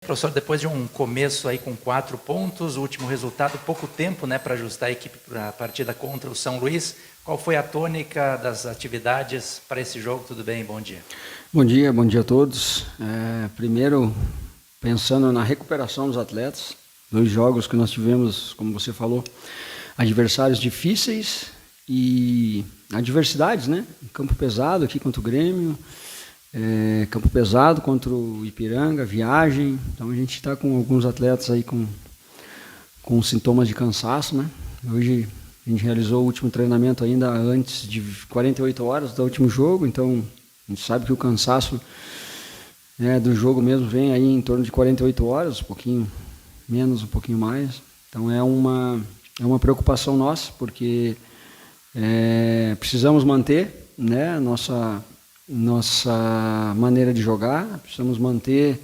Professor, depois de um começo aí com 4 pontos, o último resultado, pouco tempo, né, para ajustar a equipe para a partida contra o São Luís. Qual foi a tônica das atividades para esse jogo? Tudo bem? Bom dia. Bom dia a todos. Primeiro, pensando na recuperação dos atletas, 2 jogos que nós tivemos, como você falou, adversários difíceis e adversidades, né? Campo pesado aqui contra o Grêmio, campo pesado contra o Ipiranga, viagem. Então a gente está com alguns atletas aí com sintomas de cansaço, né? Hoje a gente realizou o último treinamento ainda antes de 48 horas do último jogo, então a gente sabe que o cansaço do jogo mesmo vem aí em torno de 48 horas, um pouquinho menos, um pouquinho mais. Então é uma preocupação nossa, porque precisamos manter, né, nossa maneira de jogar, precisamos manter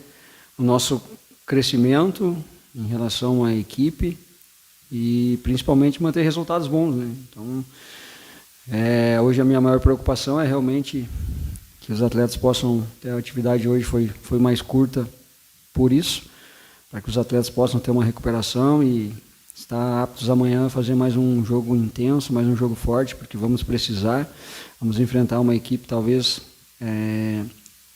o nosso crescimento em relação à equipe e principalmente manter resultados bons, né? Então, hoje a minha maior preocupação é realmente que os atletas possam ter a atividade hoje foi mais curta por isso, para que os atletas possam ter uma recuperação e estar aptos amanhã a fazer mais um jogo intenso, mais um jogo forte, porque vamos precisar, vamos enfrentar uma equipe talvez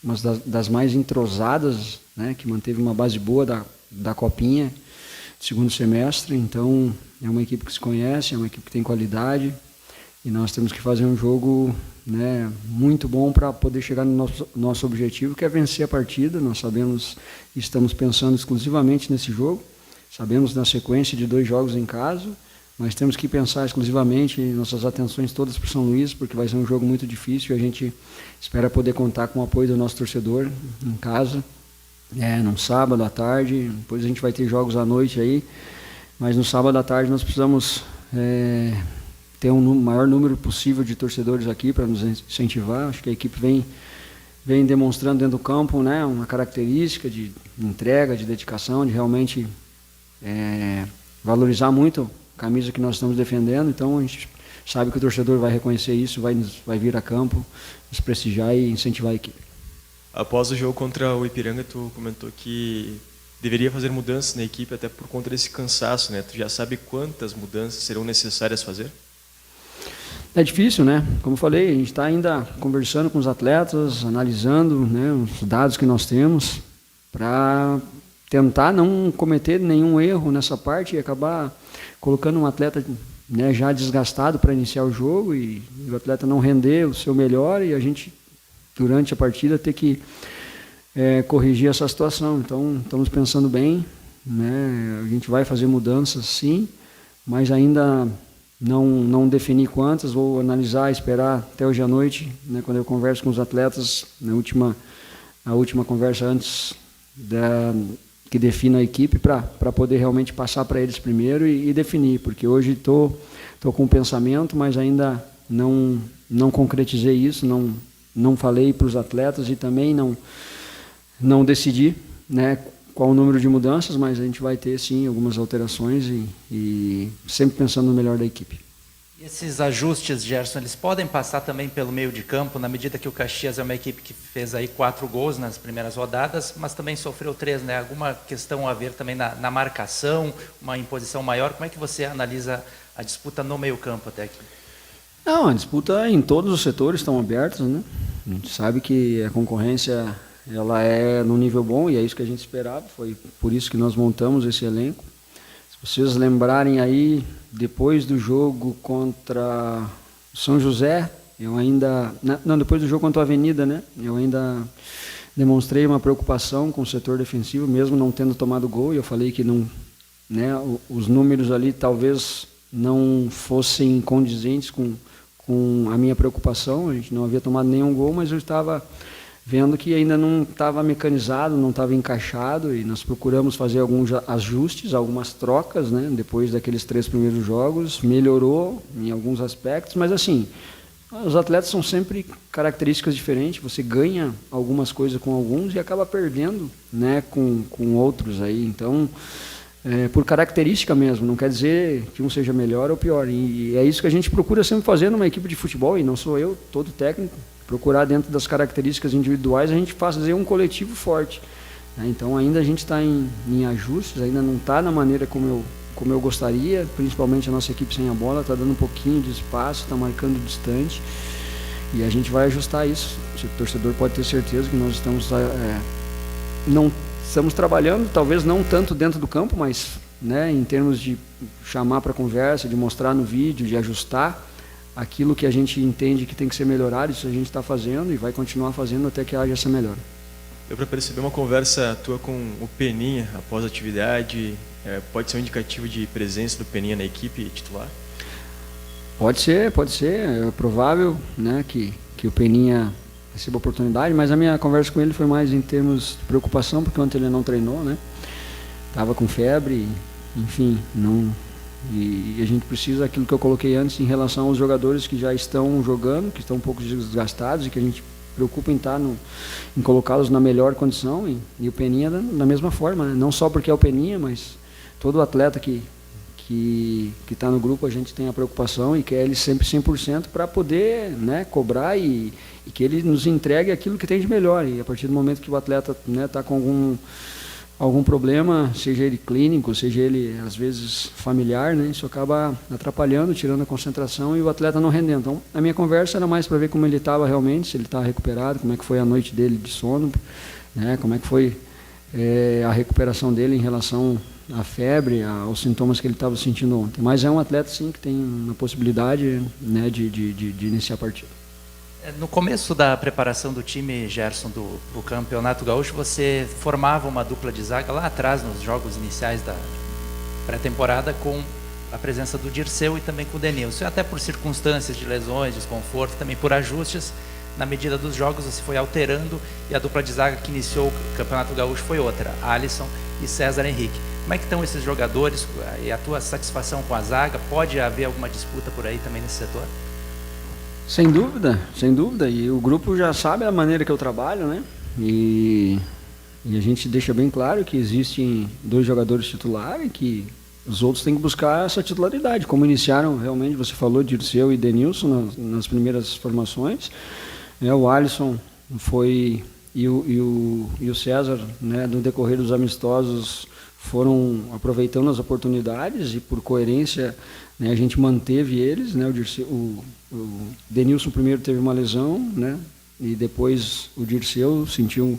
uma das mais entrosadas, né, que manteve uma base boa da Copinha, segundo semestre. Então é uma equipe que se conhece, é uma equipe que tem qualidade e nós temos que fazer um jogo, né, muito bom para poder chegar no nosso objetivo, que é vencer a partida. Nós sabemos, estamos pensando exclusivamente nesse jogo, sabemos da sequência de 2 jogos em casa, mas temos que pensar exclusivamente nossas atenções todas para o São Luís, porque vai ser um jogo muito difícil e a gente espera poder contar com o apoio do nosso torcedor em casa, no sábado à tarde. Depois a gente vai ter jogos à noite aí, mas no sábado à tarde nós precisamos ter um maior número possível de torcedores aqui para nos incentivar. Acho que a equipe vem demonstrando dentro do campo, né, uma característica de entrega, de dedicação, de realmente valorizar muito a camisa que nós estamos defendendo. Então a gente sabe que o torcedor vai reconhecer isso, vai vir a campo, nos prestigiar e incentivar a equipe. Após o jogo contra o Ipiranga, tu comentou que deveria fazer mudanças na equipe até por conta desse cansaço, né? Tu já sabe quantas mudanças serão necessárias fazer? É difícil, né? Como eu falei, a gente está ainda conversando com os atletas, analisando, né, os dados que nós temos para tentar não cometer nenhum erro nessa parte e acabar colocando um atleta, né, já desgastado para iniciar o jogo e o atleta não render o seu melhor e a gente, durante a partida, ter que corrigir essa situação. Então, estamos pensando bem, né? A gente vai fazer mudanças, sim, mas ainda não defini quantas. Vou analisar, esperar até hoje à noite, né, quando eu converso com os atletas, a última conversa antes que defina a equipe, para poder realmente passar para eles primeiro e definir, porque hoje estou com um pensamento, mas ainda não concretizei isso, não falei para os atletas e também não decidi, né, qual o número de mudanças, mas a gente vai ter sim algumas alterações e sempre pensando no melhor da equipe. E esses ajustes, Gerson, eles podem passar também pelo meio de campo, na medida que o Caxias é uma equipe que fez aí 4 gols nas primeiras rodadas, mas também sofreu 3, né? Alguma questão a ver também na marcação, uma imposição maior? Como é que você analisa a disputa no meio campo até aqui? Não, a disputa em todos os setores estão abertos, né? A gente sabe que a concorrência ela é no nível bom e é isso que a gente esperava, foi por isso que nós montamos esse elenco. Se vocês lembrarem aí, depois do jogo contra o São José, depois do jogo contra a Avenida, né? Eu ainda demonstrei uma preocupação com o setor defensivo, mesmo não tendo tomado gol, e eu falei que não, né, os números ali talvez não fossem condizentes com a minha preocupação. A gente não havia tomado nenhum gol, mas eu estava vendo que ainda não estava mecanizado, não estava encaixado, e nós procuramos fazer alguns ajustes, algumas trocas, né, depois daqueles 3 primeiros jogos. Melhorou em alguns aspectos, mas assim, os atletas são sempre características diferentes, você ganha algumas coisas com alguns e acaba perdendo, né, com outros aí. Então, por característica mesmo, não quer dizer que um seja melhor ou pior, e é isso que a gente procura sempre fazer numa equipe de futebol, e não sou eu, todo técnico, procurar dentro das características individuais a gente fazer um coletivo forte. né? Então ainda a gente está em ajustes, ainda não está da maneira como eu gostaria, principalmente a nossa equipe sem a bola, está dando um pouquinho de espaço, está marcando distante, e a gente vai ajustar isso. O torcedor pode ter certeza que nós não estamos trabalhando, talvez não tanto dentro do campo, mas, né, em termos de chamar para conversa, de mostrar no vídeo, de ajustar aquilo que a gente entende que tem que ser melhorado, isso a gente está fazendo e vai continuar fazendo até que haja essa melhora. Deu para perceber uma conversa tua com o Peninha após a atividade? Pode ser um indicativo de presença do Peninha na equipe titular? Pode ser. É provável, né, que o Peninha receba oportunidade, mas a minha conversa com ele foi mais em termos de preocupação, porque ontem ele não treinou, né? Estava com febre, enfim, não... E a gente precisa, aquilo que eu coloquei antes, em relação aos jogadores que já estão jogando, que estão um pouco desgastados e que a gente preocupa em colocá-los na melhor condição, e o Peninha da mesma forma, né? Não só porque é o Peninha, mas todo atleta que está no grupo, a gente tem a preocupação e quer ele sempre 100% para poder, né, cobrar e que ele nos entregue aquilo que tem de melhor. E a partir do momento que o atleta está com algum problema, seja ele clínico, seja ele às vezes familiar, né, isso acaba atrapalhando, tirando a concentração e o atleta não rendendo. Então a minha conversa era mais para ver como ele estava realmente, se ele está recuperado, como é que foi a noite dele de sono, né, como é que foi a recuperação dele em relação à febre, aos sintomas que ele estava sentindo ontem. Mas é um atleta sim que tem uma possibilidade, né, de iniciar a partida. No começo da preparação do time, Gerson, do Campeonato Gaúcho, você formava uma dupla de zaga lá atrás, nos jogos iniciais da pré-temporada, com a presença do Dirceu e também com o Denilson. Até por circunstâncias de lesões, desconforto, também por ajustes, na medida dos jogos você foi alterando, e a dupla de zaga que iniciou o Campeonato Gaúcho foi outra, Alisson e César Henrique. Como é que estão esses jogadores e a tua satisfação com a zaga? Pode haver alguma disputa por aí também nesse setor? Sem dúvida, e o grupo já sabe a maneira que eu trabalho, né? E a gente deixa bem claro que existem 2 jogadores titulares e que os outros têm que buscar essa titularidade, como iniciaram realmente, você falou, Dirceu e Denilson nas primeiras formações, né? O Alisson foi e o César, né, no decorrer dos amistosos, foram aproveitando as oportunidades e por coerência, né, a gente manteve eles, né? O Denilson primeiro teve uma lesão, né, e depois o Dirceu sentiu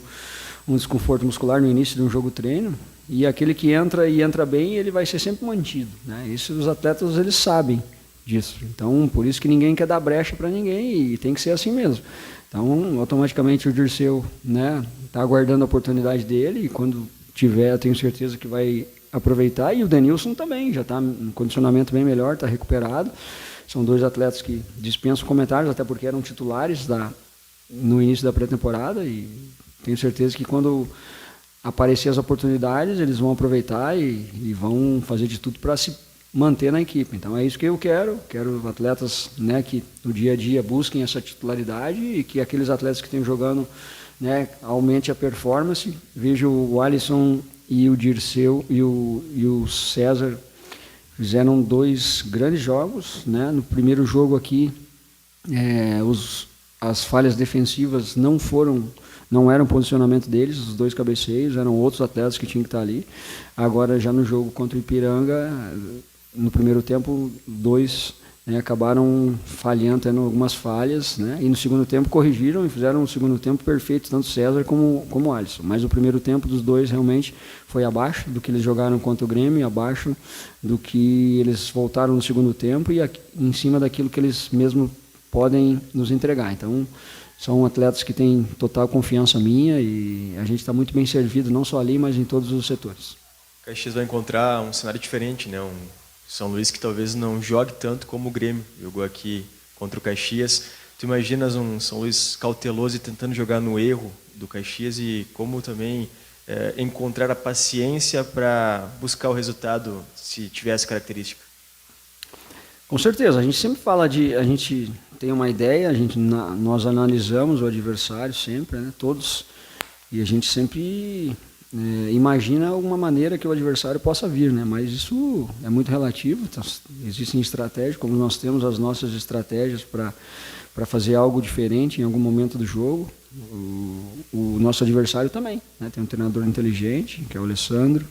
um desconforto muscular no início de um jogo treino, e aquele que entra bem, ele vai ser sempre mantido, né? Isso os atletas eles sabem disso. Então, por isso que ninguém quer dar brecha para ninguém e tem que ser assim mesmo. Então, automaticamente o Dirceu, né, tá aguardando a oportunidade dele e quando tiver, eu tenho certeza que vai aproveitar, e o Denilson também já está em condicionamento bem melhor, está recuperado. São 2 atletas que dispensam comentários, até porque eram titulares no início da pré-temporada, e tenho certeza que quando aparecer as oportunidades, eles vão aproveitar e vão fazer de tudo para se manter na equipe. Então é isso que eu quero atletas, né, que no dia a dia busquem essa titularidade e que aqueles atletas que estão jogando, né, aumente a performance. Vejo o Alisson e o Dirceu e o César fizeram 2 grandes jogos, né? No primeiro jogo aqui, as falhas defensivas não eram posicionamento deles, os 2 cabeceiros, eram outros atletas que tinham que estar ali. Agora, já no jogo contra o Ipiranga, no primeiro tempo, 2, né, acabaram falhando, tendo algumas falhas, né, e no segundo tempo corrigiram e fizeram um segundo tempo perfeito, tanto César como o Alisson. Mas o primeiro tempo dos 2 realmente foi abaixo do que eles jogaram contra o Grêmio, abaixo do que eles voltaram no segundo tempo e em cima daquilo que eles mesmo podem nos entregar. Então, são atletas que têm total confiança minha e a gente está muito bem servido, não só ali, mas em todos os setores. O Caxias vai encontrar um cenário diferente, né? São Luís que talvez não jogue tanto como o Grêmio jogou aqui contra o Caxias. Tu imaginas um São Luís cauteloso e tentando jogar no erro do Caxias e como também encontrar a paciência para buscar o resultado se tivesse característica? Com certeza, a gente sempre fala a gente tem uma ideia, nós analisamos o adversário sempre, né, todos, e a gente sempre imagina alguma maneira que o adversário possa vir, né? Mas isso é muito relativo. Então, existem estratégias, como nós temos as nossas estratégias para fazer algo diferente em algum momento do jogo. O nosso adversário também, né? Tem um treinador inteligente, que é o Alessandro,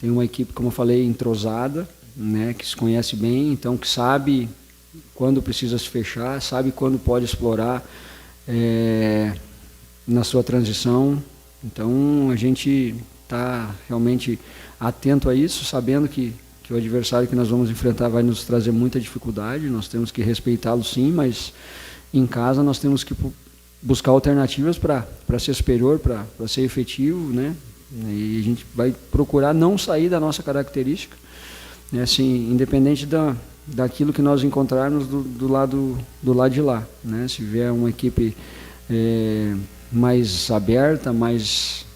tem uma equipe, como eu falei, entrosada, né? Que se conhece bem, então que sabe quando precisa se fechar, sabe quando pode explorar na sua transição. Então a gente está realmente atento a isso, sabendo que o adversário que nós vamos enfrentar vai nos trazer muita dificuldade, nós temos que respeitá-lo sim, mas em casa nós temos que buscar alternativas para ser superior, para ser efetivo, né? E a gente vai procurar não sair da nossa característica, né? Assim, independente daquilo que nós encontrarmos do lado de lá, né? Se vier uma equipe mais aberta,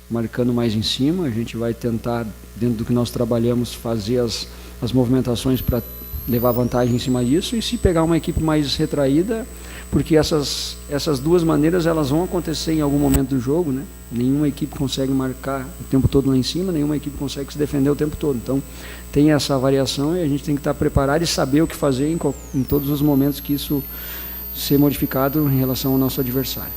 marcando mais em cima, a gente vai tentar, dentro do que nós trabalhamos, fazer as movimentações para levar vantagem em cima disso. E se pegar uma equipe mais retraída, porque essas duas maneiras elas vão acontecer em algum momento do jogo, né? Nenhuma equipe consegue marcar o tempo todo lá em cima, nenhuma equipe consegue se defender o tempo todo. Então tem essa variação e a gente tem que estar preparado e saber o que fazer em todos os momentos que isso ser modificado em relação ao nosso adversário.